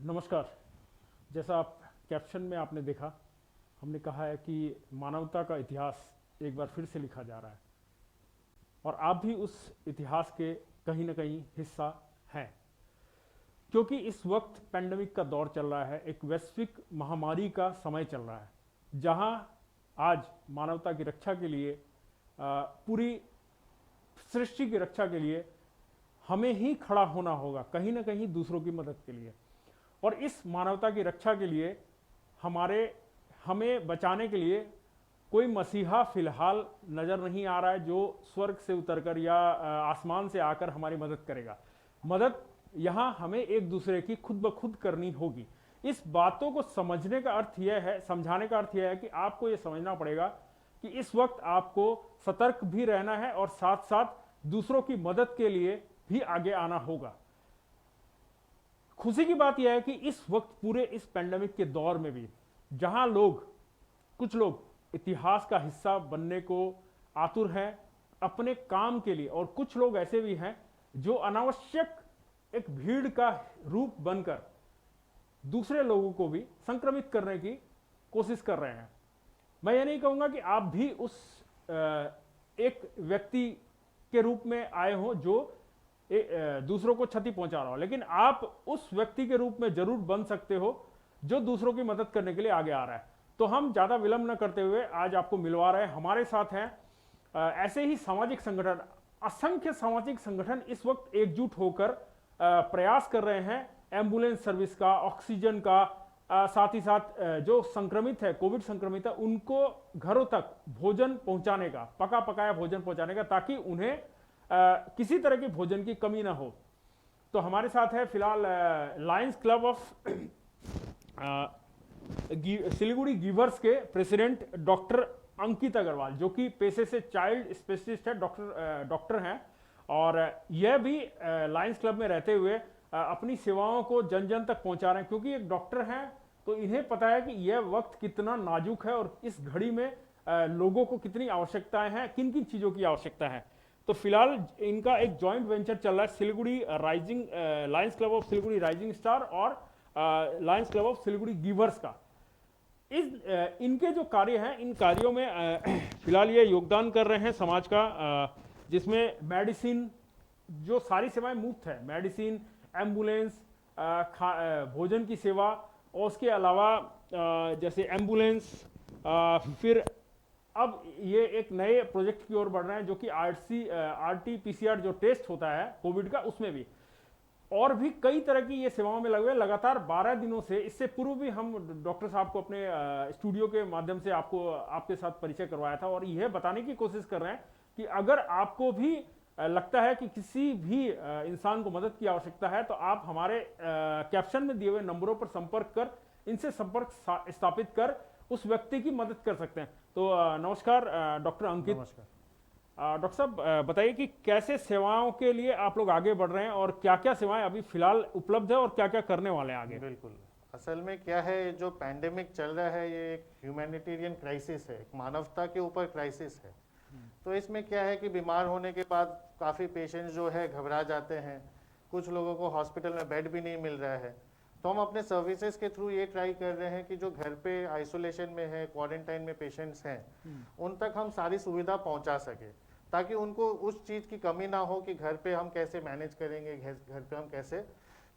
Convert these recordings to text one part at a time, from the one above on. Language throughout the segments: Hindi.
नमस्कार। जैसा आप कैप्शन में आपने देखा, हमने कहा है कि मानवता का इतिहास एक बार फिर से लिखा जा रहा है और आप भी उस इतिहास के कहीं ना कहीं हिस्सा हैं, क्योंकि इस वक्त पेंडेमिक का दौर चल रहा है, एक वैश्विक महामारी का समय चल रहा है जहां आज मानवता की रक्षा के लिए पूरी सृष्टि की रक्षा के लिए हमें ही खड़ा होना होगा, कहीं ना कहीं दूसरों की मदद के लिए। और इस मानवता की रक्षा के लिए हमें बचाने के लिए कोई मसीहा फिलहाल नजर नहीं आ रहा है जो स्वर्ग से उतरकर या आसमान से आकर हमारी मदद करेगा। मदद यहां हमें एक दूसरे की खुद ब खुद करनी होगी। इस बातों को समझने का अर्थ यह है, समझाने का अर्थ यह है कि आपको यह समझना पड़ेगा कि इस वक्त आपको सतर्क भी रहना है और साथ साथ दूसरों की मदद के लिए भी आगे आना होगा। खुशी की बात यह है कि इस वक्त पूरे इस पेंडेमिक के दौर में भी जहां कुछ लोग इतिहास का हिस्सा बनने को आतुर हैं अपने काम के लिए, और कुछ लोग ऐसे भी हैं जो अनावश्यक एक भीड़ का रूप बनकर दूसरे लोगों को भी संक्रमित करने की कोशिश कर रहे हैं। मैं ये नहीं कहूंगा कि आप भी उस एक व्यक्ति के रूप में आए हो जो दूसरों को क्षति पहुंचा रहा हो, लेकिन आप उस व्यक्ति के रूप में जरूर बन सकते हो जो दूसरों की मदद करने के लिए आगे आ रहा है। तो हम ज्यादा विलंब न करते हुए आज आपको मिलवा रहे हैं, हमारे साथ हैं ऐसे ही सामाजिक संगठन, असंख्य सामाजिक संगठन इस वक्त एकजुट होकर प्रयास कर रहे हैं एम्बुलेंस सर्विस का, ऑक्सीजन का, साथ ही साथ जो संक्रमित है, कोविड संक्रमित है, उनको घरों तक भोजन पहुंचाने का, पका पकाया भोजन पहुंचाने का, ताकि उन्हें किसी तरह की भोजन की कमी ना हो। तो हमारे साथ है फिलहाल Lions Club of Siliguri givers के प्रेसिडेंट डॉक्टर अंकित अग्रवाल, जो कि पेशे से चाइल्ड स्पेशलिस्ट है, डॉक्टर हैं, और यह भी लायंस क्लब में रहते हुए अपनी सेवाओं को जन जन तक पहुंचा रहे हैं, क्योंकि एक डॉक्टर हैं तो इन्हें पता है कि यह वक्त कितना नाजुक है और इस घड़ी में लोगों को कितनी आवश्यकताएं हैं, किन किन चीजों की आवश्यकता है। तो फिलहाल इनका एक जॉइंट वेंचर चल रहा है, Siliguri rising, Lions Club of Siliguri rising star और Lions Club of Siliguri givers का। इनके जो कार्य हैं, इन कार्यों में फिलहाल ये योगदान कर रहे हैं समाज का, जिसमें मेडिसिन, जो सारी सेवाएं मुफ्त है, मेडिसिन, एम्बुलेंस, भोजन की सेवा, और उसके अलावा जैसे एम्बुलेंस, फिर अब ये एक नए प्रोजेक्ट की ओर बढ़ रहे हैं जो कि RT-PCR जो टेस्ट होता है कोविड का, उसमें भी, और भी कई तरह की ये सेवाओं में लगे हुए लगातार 12 दिनों से। इससे पूर्व भी हम डॉक्टर साहब को अपने स्टूडियो के माध्यम से आपके साथ परिचय करवाया था, और यह बताने की कोशिश कर रहे हैं कि अगर आपको भी लगता है कि किसी भी इंसान को मदद की आवश्यकता है तो आप हमारे कैप्शन में दिए हुए नंबरों पर संपर्क कर, इनसे संपर्क स्थापित कर उस व्यक्ति की मदद कर सकते हैं। तो नमस्कार डॉक्टर अंकित। नमस्कार। डॉक्टर साहब बताइए कि कैसे सेवाओं के लिए आप लोग आगे बढ़ रहे हैं और क्या क्या सेवाएं अभी फिलहाल उपलब्ध है और क्या क्या करने वाले हैं आगे। बिल्कुल, असल में क्या है, जो पैंडेमिक चल रहा है ये एक ह्यूमैनिटेरियन क्राइसिस है, एक मानवता के ऊपर क्राइसिस है। तो इसमें क्या है कि बीमार होने के बाद काफ़ी पेशेंट्स जो है घबरा जाते हैं, कुछ लोगों को हॉस्पिटल में बेड भी नहीं मिल रहा है। तो हम अपने सर्विसेज के थ्रू ये ट्राई कर रहे हैं कि जो घर पे आइसोलेशन में है, क्वारंटाइन में पेशेंट्स हैं, उन तक हम सारी सुविधा पहुंचा सके, ताकि उनको उस चीज़ की कमी ना हो कि घर पे हम कैसे मैनेज करेंगे, घर पे हम कैसे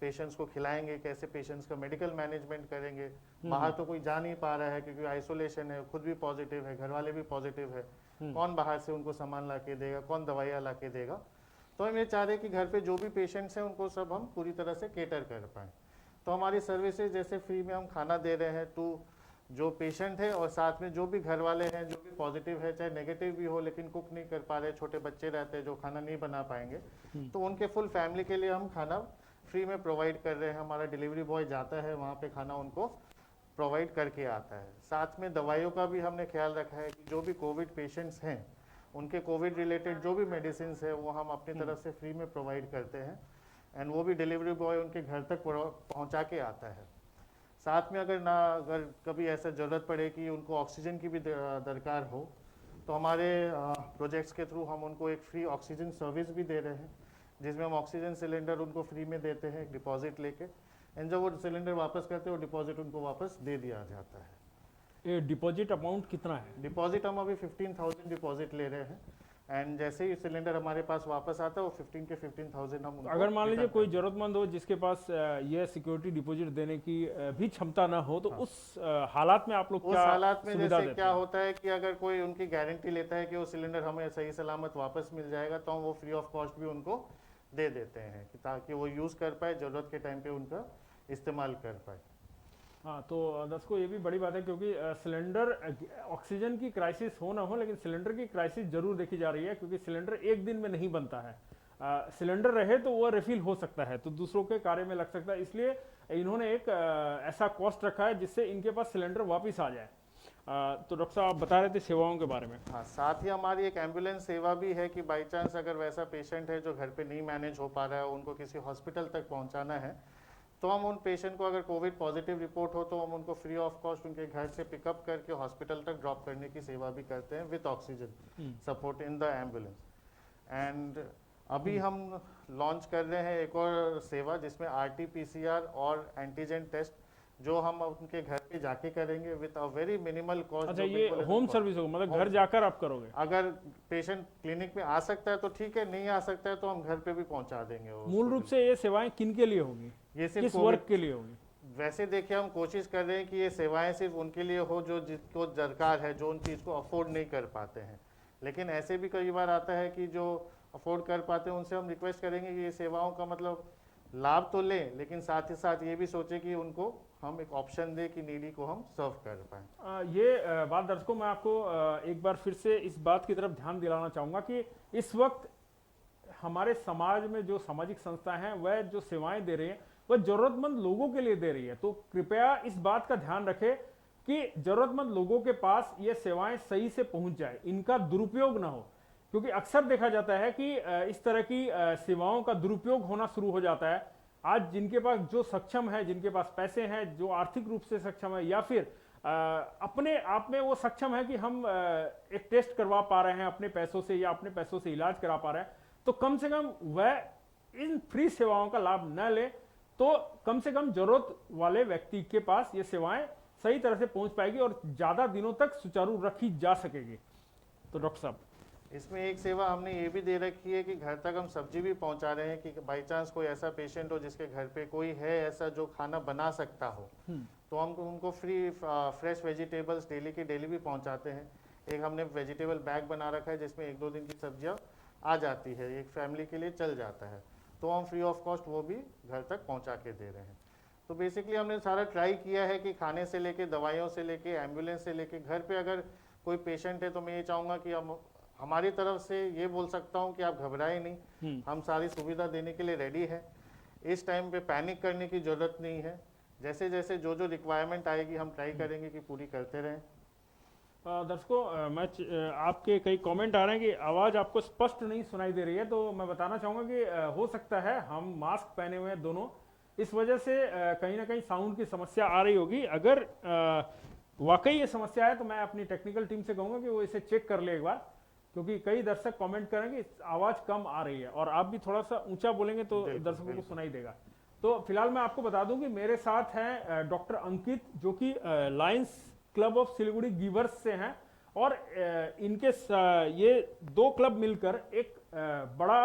पेशेंट्स को खिलाएंगे, कैसे पेशेंट्स का मेडिकल मैनेजमेंट करेंगे। बाहर तो कोई जा नहीं पा रहा है क्योंकि आइसोलेशन है, खुद भी पॉजिटिव है, घर वाले भी पॉजिटिव है, कौन बाहर से उनको सामान ला के देगा, कौन दवाइयाँ ला के देगा। तो हम ये चाह रहे हैं कि घर पे जो भी पेशेंट्स हैं उनको सब हम पूरी तरह से केटर कर पाएँ। तो हमारी सर्विसेज जैसे फ्री में हम खाना दे रहे हैं टू जो पेशेंट है, और साथ में जो भी घर वाले हैं जो भी पॉजिटिव है, चाहे नेगेटिव भी हो लेकिन कुक नहीं कर पा रहे, छोटे बच्चे रहते हैं जो खाना नहीं बना पाएंगे, तो उनके फुल फैमिली के लिए हम खाना फ्री में प्रोवाइड कर रहे हैं। हमारा डिलीवरी बॉय जाता है वहाँ पे खाना उनको प्रोवाइड करके आता है। साथ में दवाइयों का भी हमने ख्याल रखा है कि जो भी कोविड पेशेंट्स हैं उनके कोविड रिलेटेड जो भी मेडिसिन है वो हम अपनी तरफ से फ्री में प्रोवाइड करते हैं, एंड वो भी डिलीवरी बॉय उनके घर तक पहुंचा के आता है। साथ में अगर कभी ऐसा ज़रूरत पड़े कि उनको ऑक्सीजन की भी दरकार हो, तो हमारे प्रोजेक्ट्स के थ्रू हम उनको एक फ्री ऑक्सीजन सर्विस भी दे रहे हैं, जिसमें हम ऑक्सीजन सिलेंडर उनको फ्री में देते हैं, डिपॉजिट लेके, एंड जब वो सिलेंडर वापस करते हैं वो डिपॉजिट उनको वापस दे दिया जाता है। ये डिपॉजिट अमाउंट कितना है? डिपॉजिट हम अभी 15,000 डिपॉजिट ले रहे हैं, एंड जैसे ही सिलेंडर हमारे पास वापस आता है वो 15 के 15,000 हम उनको अगर मान लीजिए return कोई कर दें। जरूरतमंद हो जिसके पास ये सिक्योरिटी डिपॉजिट देने की भी क्षमता ना हो, तो उस हालात में आप लोग उस क्या हालात में सुविधा जैसे देते क्या हैं? होता है कि अगर कोई उनकी गारंटी लेता है कि वो सिलेंडर हमें सही सलामत वापस मिल जाएगा, तो हम वो फ्री ऑफ कॉस्ट भी उनको दे देते हैं कि ताकि वो यूज़ कर पाए, ज़रूरत के टाइम पे उनका इस्तेमाल कर पाए। हाँ, तो दर्शकों ये भी बड़ी बात है, क्योंकि सिलेंडर ऑक्सीजन की क्राइसिस हो ना हो, लेकिन सिलेंडर की क्राइसिस जरूर देखी जा रही है, क्योंकि सिलेंडर एक दिन में नहीं बनता है। सिलेंडर रहे तो वो रिफिल हो सकता है, तो दूसरों के कार्य में लग सकता है, इसलिए इन्होंने एक ऐसा कॉस्ट रखा है जिससे इनके पास सिलेंडर वापस आ जाए। तो डॉक्टर साहब आप बता रहे थे सेवाओं के बारे में। हाँ, साथ ही हमारी एक एम्बुलेंस सेवा भी है कि बाई चांस अगर वैसा पेशेंट है जो घर पे नहीं मैनेज हो पा रहा है, उनको किसी हॉस्पिटल तक पहुंचाना है, तो हम उन पेशेंट को अगर कोविड पॉजिटिव रिपोर्ट हो तो हम उनको फ्री ऑफ कॉस्ट उनके घर से पिकअप करके हॉस्पिटल तक ड्रॉप करने की सेवा भी करते हैं with oxygen support in the ambulance. And अभी हम लॉन्च कर रहे हैं एक और सेवा जिसमें RT-PCR और एंटीजन टेस्ट जो हम उनके घर पे जाके करेंगे with a very minimal cost. अच्छा, ये होम सर्विस होगा, मतलब घर जाकर आप करोगे? अगर पेशेंट क्लिनिक में आ सकता है तो ठीक है, नहीं आ सकता है तो हम घर पे भी पहुंचा देंगे। मूल रूप से ये सेवाएं किन के लिए होगी, ये सिर्फ किस वर्ग के लिए होगी? वैसे देखिए हम कोशिश कर रहे हैं कि ये सेवाएं सिर्फ उनके लिए हो जो जिसको दरकार है, जो उन चीज़ को अफोर्ड नहीं कर पाते हैं। लेकिन ऐसे भी कई बार आता है कि जो अफोर्ड कर पाते हैं उनसे हम रिक्वेस्ट करेंगे कि ये सेवाओं का मतलब लाभ तो लें, लेकिन साथ ही साथ ये भी सोचें कि उनको हम एक ऑप्शन दें कि नीडी को हम सर्व कर पाएँ। ये बात दर्शकों मैं आपको एक बार फिर से इस बात की तरफ ध्यान दिलाना चाहूँगा कि इस वक्त हमारे समाज में जो सामाजिक संस्थाएं हैं वह जो सेवाएं दे रही हैं वह जरूरतमंद लोगों के लिए दे रही है। तो कृपया इस बात का ध्यान रखें कि जरूरतमंद लोगों के पास ये सेवाएं सही से पहुंच जाए, इनका दुरुपयोग ना हो, क्योंकि अक्सर देखा जाता है कि इस तरह की सेवाओं का दुरुपयोग होना शुरू हो जाता है। आज जिनके पास जो सक्षम है, जिनके पास पैसे हैं, जो आर्थिक रूप से सक्षम है या फिर अपने आप में वो सक्षम है कि हम एक टेस्ट करवा पा रहे हैं अपने पैसों से या अपने पैसों से इलाज करा पा रहे हैं, तो कम से कम वह इन फ्री सेवाओं का लाभ न ले, तो कम से कम जरूरत वाले व्यक्ति के पास ये सेवाएं सही तरह से पहुंच पाएगी और ज्यादा दिनों तक सुचारू रखी जा सकेगी। तो डॉक्टर साहब, इसमें एक सेवा हमने ये भी दे रखी है कि घर तक हम सब्जी भी पहुंचा रहे हैं कि बाई चांस कोई ऐसा पेशेंट हो जिसके घर पे कोई है ऐसा जो खाना बना सकता हो, तो हम उनको फ्री फ्रेश वेजिटेबल्स डेली की डेली भी पहुंचाते हैं। एक हमने वेजिटेबल बैग बना रखा है जिसमें 1-2 दिन की सब्जियां आ जाती है, एक फैमिली के लिए चल जाता है, तो हम फ्री ऑफ कॉस्ट वो भी घर तक पहुंचा के दे रहे हैं। तो बेसिकली हमने सारा ट्राई किया है कि खाने से लेके, दवाइयों से लेके, एम्बुलेंस से लेके, घर पे अगर कोई पेशेंट है तो मैं ये चाहूँगा कि हम हमारी तरफ से ये बोल सकता हूँ कि आप घबराएं नहीं, हम सारी सुविधा देने के लिए रेडी है। इस टाइम पे पैनिक करने की ज़रूरत नहीं है, जैसे जैसे जो जो रिक्वायरमेंट आएगी हम ट्राई करेंगे कि पूरी करते रहें। दर्शकों, आपके कई कमेंट आ रहे हैं कि आवाज़ आपको स्पष्ट नहीं सुनाई दे रही है, तो मैं बताना चाहूँगा कि हो सकता है हम मास्क पहने हुए हैं दोनों, इस वजह से कहीं ना कहीं साउंड की समस्या आ रही होगी। अगर वाकई ये समस्या है तो मैं अपनी टेक्निकल टीम से कहूँगा कि वो इसे चेक कर ले एक बार, क्योंकि कई दर्शक कमेंट करेंगे आवाज़ कम आ रही है, और आप भी थोड़ा सा ऊंचा बोलेंगे तो दर्शकों को सुनाई देगा। तो फिलहाल मैं आपको बता दूं कि मेरे साथ हैं डॉक्टर अंकित, जो कि Lions Club of Siliguri givers से हैं, और इनके ये 2 क्लब मिलकर एक बड़ा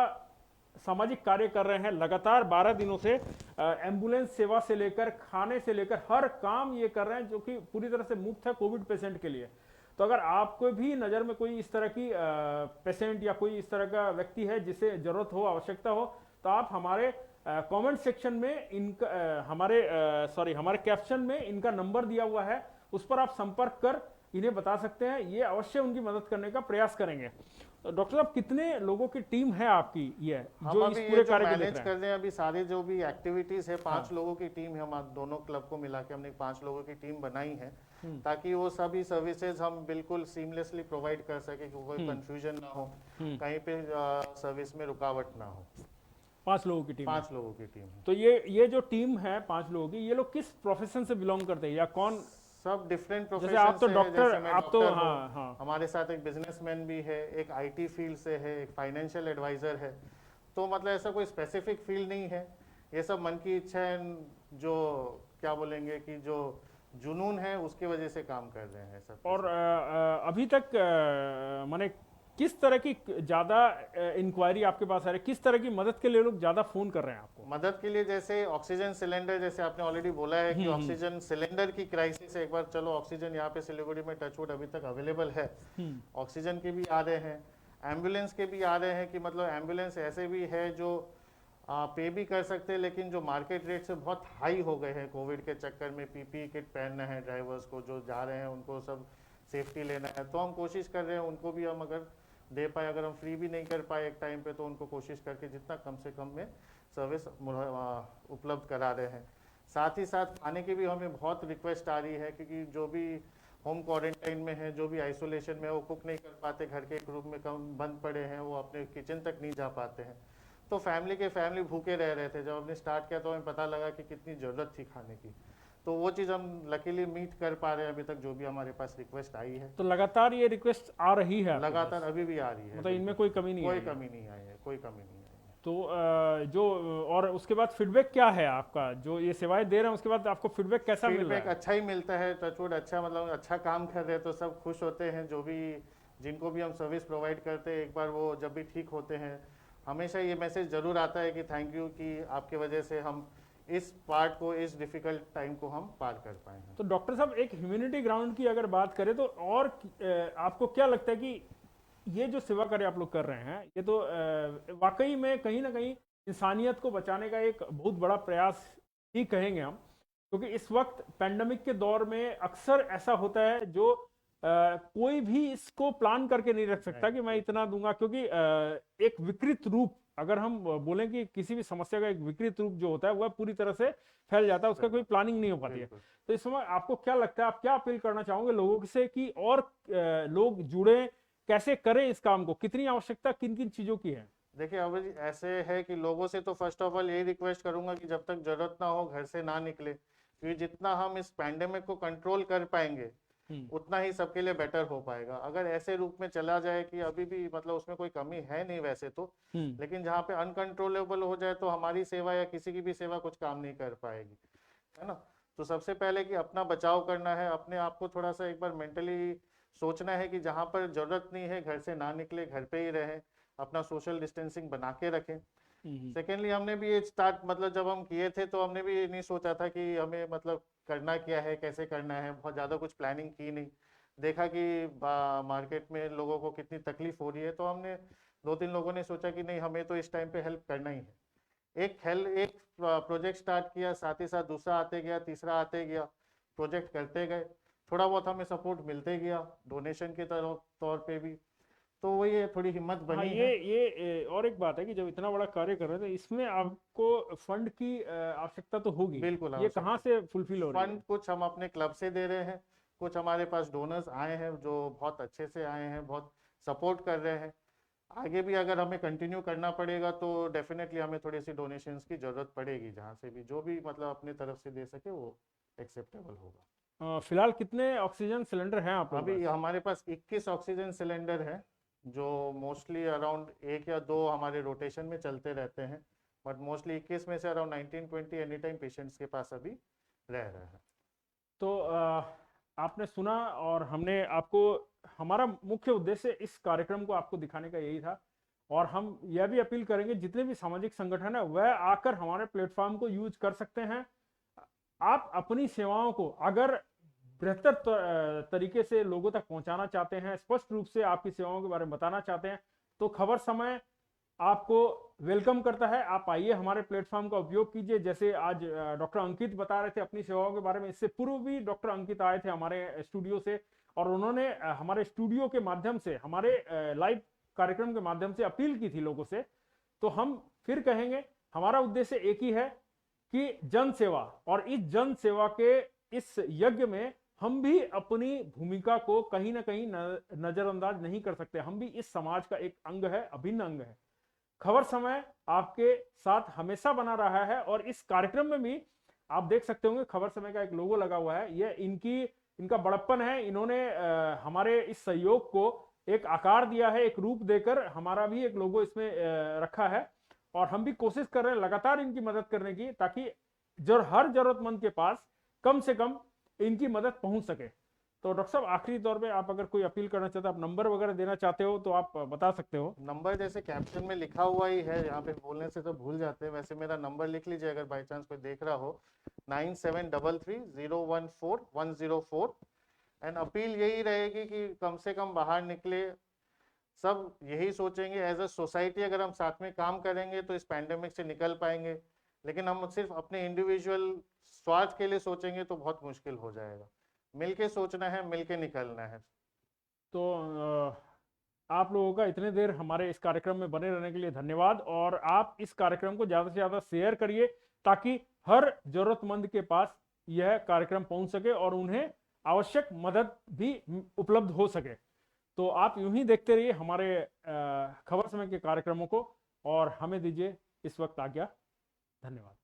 सामाजिक कार्य कर रहे हैं। लगातार 12 दिनों से एम्बुलेंस सेवा से लेकर खाने से लेकर हर काम ये कर रहे हैं, जो कि पूरी तरह से मुफ्त है कोविड पेशेंट के लिए। तो अगर आपको भी नज़र में कोई इस तरह की पेशेंट या कोई इस तरह का व्यक्ति है जिसे जरूरत हो, आवश्यकता हो, तो आप हमारे कमेंट सेक्शन में इनका हमारे कैप्शन में इनका नंबर दिया हुआ है, उस पर आप संपर्क कर इन्हें बता सकते हैं, ये अवश्य उनकी मदद करने का प्रयास करेंगे। तो डॉक्टर साहब, कितने लोगों की टीम है आपकी ये जो इस पूरे कार्य को मैनेज कर रहे हैं? अभी सारे जो भी एक्टिविटीज है 5 लोगों की टीम है, हम दोनों क्लब को मिला के हमने 5 लोगों की टीम बनाई है, ताकि वो सभी सर्विसेज हम बिल्कुल सीमलेसली प्रोवाइड कर सके, कि कोई कंफ्यूजन ना हो, कहीं पे सर्विस में रुकावट ना हो। 5 लोगों की टीम 5 लोगों की टीम है। तो ये जो टीम है 5 लोगों की, ये लोग किस प्रोफेशन से बिलोंग करते हैं या कौन? सब डिफरेंट प्रोफेशन। जैसे आप तो डॉक्टर, आप तो हाँ, हमारे साथ एक बिजनेसमैन भी है, एक आईटी फील्ड से है, एक फाइनेंशियल एडवाइजर है। तो मतलब ऐसा कोई स्पेसिफिक फील्ड नहीं है, ये सब मन की इच्छा है, जो क्या बोलेंगे कि जो जुनून है उसकी वजह से काम कर रहे हैं सब। और अभी तक माने किस तरह की ज्यादा इंक्वायरी आपके पास आ रही है, किस तरह की मदद के लिए लोग ज्यादा फोन कर रहे हैं आपको? मदद के लिए जैसे ऑक्सीजन सिलेंडर, जैसे आपने ऑलरेडी बोला है कि ऑक्सीजन सिलेंडर की क्राइसिस है। एक बार चलो, ऑक्सीजन यहाँ पे सिलीगुड़ी में टचवुड अभी तक अवेलेबल है, ऑक्सीजन के भी आ रहे हैं, एम्बुलेंस के भी आ रहे हैं कि मतलब एम्बुलेंस ऐसे भी है जो पे भी कर सकते हैं, लेकिन जो मार्केट रेट से बहुत हाई हो गए हैं कोविड के चक्कर में। पीपीई किट पहनना है ड्राइवर्स को, जो जा रहे हैं उनको सब सेफ्टी लेना है, तो हम कोशिश कर रहे हैं उनको भी हम अगर दे पाए, अगर हम फ्री भी नहीं कर पाए एक टाइम पे, तो उनको कोशिश करके जितना कम से कम में सर्विस उपलब्ध करा रहे हैं। साथ ही साथ खाने की भी हमें बहुत रिक्वेस्ट आ रही है, क्योंकि जो भी होम क्वारंटाइन में है, जो भी आइसोलेशन में, वो कुक नहीं कर पाते, घर के एक रूम में कम बंद पड़े हैं, वो अपने किचन तक नहीं जा पाते हैं, तो फैमिली भूखे रह रहे थे। जब हमने स्टार्ट किया तो हमें पता लगा कि कितनी ज़रूरत थी खाने की, तो वो चीज़ हम लकीली मीट कर पा रहे हैं अभी तक, जो भी हमारे पास रिक्वेस्ट आई है। तो लगातार ये रिक्वेस्ट आ रही है? लगातार अभी भी आ रही है, मतलब इनमें कोई कमी नहीं है? कोई कमी नहीं आई है, कोई कमी नहीं आई है। तो जो और उसके बाद फीडबैक क्या है आपका, जो ये सेवाएं दे रहे हैं उसके बाद आपको फीडबैक कैसा मिल रहा फीडबैक है? अच्छा ही मिलता है, टचवुड अच्छा, मतलब अच्छा काम कर रहे हैं तो सब खुश होते हैं। जो भी जिनको भी हम सर्विस प्रोवाइड करते हैं, एक बार वो जब भी ठीक होते हैं, हमेशा ये मैसेज जरूर आता है कि थैंक यू, कि आपके वजह से हम इस पार्ट को, इस डिफिकल्ट टाइम को हम पार कर पाए हैं। तो डॉक्टर साहब, एक ह्यूमैनिटी ग्राउंड की अगर बात करें तो और आपको क्या लगता है कि ये जो सेवा कार्य आप लोग कर रहे हैं, ये तो वाकई में कहीं ना कहीं इंसानियत को बचाने का एक बहुत बड़ा प्रयास ही कहेंगे हम, क्योंकि इस वक्त पैंडेमिक के दौर में अक्सर ऐसा होता है जो कोई भी इसको प्लान करके नहीं रख सकता कि मैं इतना दूंगा, क्योंकि एक विकृत रूप, अगर हम बोलें कि किसी भी समस्या का एक विकृत रूप जो होता है वह पूरी तरह से फैल जाता है, उसका कोई प्लानिंग नहीं हो पाती है। तो इस समय आपको क्या लगता है, आप क्या अपील करना चाहोगे लोगों से कि और लोग जुड़े, कैसे करें इस काम को, कितनी आवश्यकता किन किन चीजों की है? देखिए, अब ऐसे है कि लोगों से तो फर्स्ट ऑफ ऑल यही रिक्वेस्ट करूंगा कि जब तक जरूरत ना हो घर से ना निकले, क्योंकि जितना हम इस पैंडेमिक को कंट्रोल कर पाएंगे उतना ही सबके लिए बेटर हो पाएगा। अगर ऐसे रूप में चला जाए कि अभी भी मतलब उसमें कोई कमी है नहीं वैसे तो, लेकिन जहाँ पे अनकंट्रोलेबल हो जाए तो हमारी सेवा या किसी की भी सेवा कुछ काम नहीं कर पाएगी, है ना। तो सबसे पहले कि अपना बचाव करना है, अपने आप को थोड़ा सा एक बार मेंटली सोचना है कि जहाँ पर जरूरत नहीं है घर से ना निकले, घर पे ही रहें, अपना सोशल डिस्टेंसिंग बना के रखें। सेकेंडली, हमने भी ये स्टार्ट, मतलब जब हम किए थे तो हमने भी ये नहीं सोचा था कि हमें मतलब करना क्या है, कैसे करना है, बहुत ज़्यादा कुछ प्लानिंग की नहीं। देखा कि मार्केट में लोगों को कितनी तकलीफ हो रही है, तो हमने 2-3 लोगों ने सोचा कि नहीं, हमें तो इस टाइम पे हेल्प करना ही है। एक प्रोजेक्ट स्टार्ट किया, साथ ही साथ दूसरा आते गया, तीसरा आते गया, प्रोजेक्ट करते गए, थोड़ा बहुत हमें सपोर्ट मिलते गया डोनेशन के तौर पे भी, तो वही है, थोड़ी हिम्मत हाँ, बनी ये है। ये और एक बात है कि जब इतना बड़ा कार्य कर रहे हैं तो इसमें आपको फंड की आवश्यकता तो होगी। बिल्कुल ये कहाँ से फुलफिल हो रही है? फंड कुछ हम अपने क्लब से दे रहे हैं, कुछ हमारे पास डोनर्स आए हैं जो बहुत अच्छे से आए हैं, बहुत सपोर्ट कर रहे हैं। आगे भी अगर हमें कंटिन्यू करना पड़ेगा तो डेफिनेटली हमें थोड़ी सी डोनेशंस की जरूरत पड़ेगी, जहाँ से भी जो भी मतलब अपने तरफ से दे सके वो एक्सेप्टेबल होगा। फिलहाल कितने ऑक्सीजन सिलेंडर हैं आप लोगों के अभी पास? हमारे पास 21 ऑक्सीजन सिलेंडर है, जो मोस्टली अराउंड 1 या 2 हमारे रोटेशन में चलते रहते हैं, बट मोस्टली 21 में से अराउंड 19-20 एनी टाइम पेशेंट्स के पास अभी रह रहा है। तो आपने सुना, और हमने आपको, हमारा मुख्य उद्देश्य इस कार्यक्रम को आपको दिखाने का यही था, और हम यह भी अपील करेंगे जितने भी सामाजिक संगठन है वह आकर हमारे प्लेटफॉर्म को यूज कर सकते हैं। आप अपनी सेवाओं को अगर बेहतर तरीके से लोगों तक पहुंचाना चाहते हैं, स्पष्ट रूप से आपकी सेवाओं के बारे में बताना चाहते हैं, तो खबर समय आपको वेलकम करता है। आप आइए, हमारे प्लेटफॉर्म का उपयोग कीजिए। जैसे आज डॉक्टर अंकित बता रहे थे अपनी सेवाओं के बारे में, इससे पूर्व भी डॉक्टर अंकित आए थे हमारे स्टूडियो से, और उन्होंने हमारे स्टूडियो के माध्यम से, हमारे लाइव कार्यक्रम के माध्यम से अपील की थी लोगों से। तो हम फिर कहेंगे, हमारा उद्देश्य एक ही है कि जन सेवा, और इस जन सेवा के इस यज्ञ में हम भी अपनी भूमिका को कहीं ना कहीं नजरअंदाज नहीं कर सकते। हम भी इस समाज का एक अंग है, अभिन्न अंग है। खबर समय आपके साथ हमेशा बना रहा है, और इस कार्यक्रम में भी आप देख सकते होंगे खबर समय का एक लोगो लगा हुआ है। यह इनका बड़प्पन है। इन्होंने हमारे इस सहयोग को एक आकार दिया है, एक रूप देकर हमारा भी एक लोगो इसमें रखा है। और हम भी कोशिश कर रहे हैं लगातार इनकी मदद करने की, ताकि जो हर जरूरतमंद के पास कम से कम इनकी मदद पहुंच सके। तो डॉक्टर साहब, आखिरी तौर पे आप अगर कोई अपील करना चाहते हो, आप नंबर वगैरह देना चाहते हो तो आप बता सकते हो। नंबर जैसे कैप्शन में लिखा हुआ ही है, यहाँ पे बोलने से तो भूल जाते हैं, वैसे मेरा नंबर लिख लीजिए अगर बाई चांस कोई देख रहा हो, 9733014104। एंड अपील यही रहेगी कि कम से कम बाहर निकले, सब यही सोचेंगे एज अ सोसाइटी अगर हम साथ में काम करेंगे तो इस पैंडेमिक से निकल पाएंगे, लेकिन हम सिर्फ अपने इंडिविजुअल स्वार्थ के लिए सोचेंगे तो बहुत मुश्किल हो जाएगा। मिलके सोचना है, मिलके निकलना है। तो आप लोगों का इतने देर हमारे इस कार्यक्रम में बने रहने के लिए धन्यवाद, और आप इस कार्यक्रम को ज़्यादा से ज़्यादा शेयर करिए ताकि हर जरूरतमंद के पास यह कार्यक्रम पहुंच सके और उन्हें आवश्यक मदद भी उपलब्ध हो सके। तो आप यूं ही देखते रहिए हमारे खबर समय के कार्यक्रमों को, और हमें दीजिए इस वक्त आज्ञा। धन्यवाद।